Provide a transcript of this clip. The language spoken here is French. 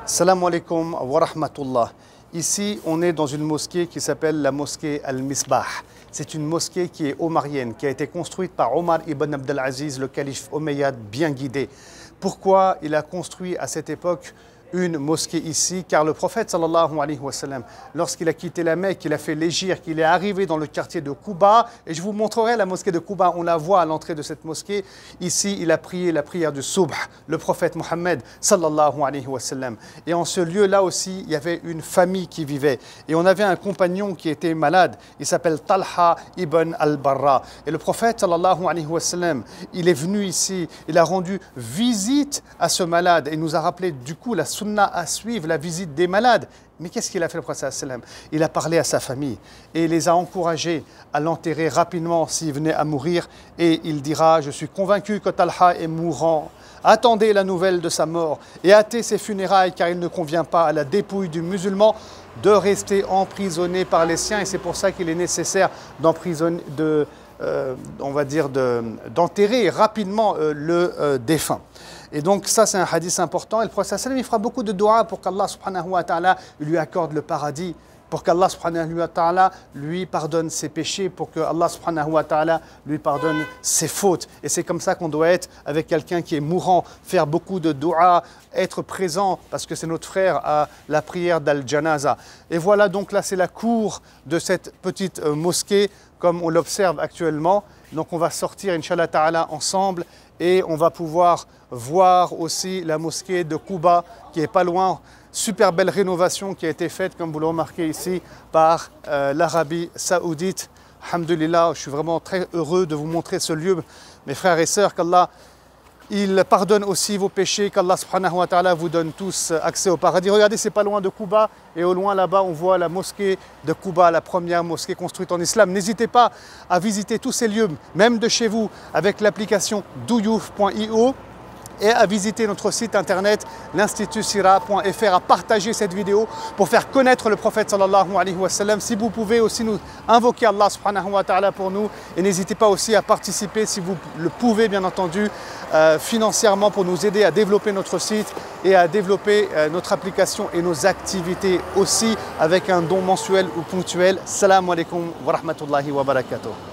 Salam alaikum wa rahmatullah. Ici, on est dans une mosquée qui s'appelle la mosquée Al-Misbah. C'est une mosquée qui est omarienne, qui a été construite par Omar ibn Abdelaziz, le calife omeyyade bien guidé. Pourquoi il a construit à cette époque une mosquée ici? Car le prophète sallallahu alayhi wa sallam, lorsqu'il a quitté la Mecque, qu'il a fait l'hégire, qu'il est arrivé dans le quartier de Quba, et je vous montrerai la mosquée de Quba, on la voit à l'entrée de cette mosquée. Ici, il a prié la prière du Subh, le prophète Mohammed sallallahu alayhi wa sallam. Et en ce lieu-là aussi, il y avait une famille qui vivait. Et on avait un compagnon qui était malade, il s'appelle Talha ibn al-Barra. Et le prophète sallallahu alayhi wa sallam, il est venu ici, il a rendu visite à ce malade et nous a rappelé du coup la sunna à suivre, la visite des malades. Mais qu'est-ce qu'il a fait le prophète sallam? Il a parlé à sa famille et il les a encouragés à l'enterrer rapidement s'il venait à mourir. Et il dira: je suis convaincu que Talha est mourant. Attendez la nouvelle de sa mort et hâtez ses funérailles, car il ne convient pas à la dépouille du musulman de rester emprisonné par les siens. Et c'est pour ça qu'il est nécessaire d'emprisonner, d'enterrer rapidement le défunt. Et donc ça, c'est un hadith important. Et le prophète sallam, il fera beaucoup de dua pour qu'Allah subhanahu wa ta'ala lui accorde le paradis, pour qu'Allah subhanahu wa ta'ala lui pardonne ses péchés, pour qu'Allah subhanahu wa ta'ala lui pardonne ses fautes. Et c'est comme ça qu'on doit être avec quelqu'un qui est mourant, faire beaucoup de dua, être présent, parce que c'est notre frère à la prière d'Al-Janaza. Et voilà, donc là, c'est la cour de cette petite mosquée, comme on l'observe actuellement. Donc on va sortir, Inch'Allah ta'ala, ensemble, et on va pouvoir voir aussi la mosquée de Quba, qui est pas loin. Super belle rénovation qui a été faite, comme vous le remarquez ici, par l'Arabie Saoudite. Alhamdulillah, je suis vraiment très heureux de vous montrer ce lieu, mes frères et sœurs, qu'Allah il pardonne aussi vos péchés, qu'Allah subhanahu wa ta'ala vous donne tous accès au paradis. Regardez, c'est pas loin de Quba, et au loin là-bas, on voit la mosquée de Quba, la première mosquée construite en islam. N'hésitez pas à visiter tous ces lieux, même de chez vous, avec l'application douyouf.io, et à visiter notre site internet l'institutsira.fr, à partager cette vidéo pour faire connaître le prophète sallallahu alayhi wa sallam. Si vous pouvez aussi nous invoquer Allah subhanahu wa ta'ala pour nous, et n'hésitez pas aussi à participer, si vous le pouvez bien entendu, financièrement, pour nous aider à développer notre site et à développer notre application et nos activités aussi, avec un don mensuel ou ponctuel. Salam alaikum wa rahmatullahi wa barakatuh.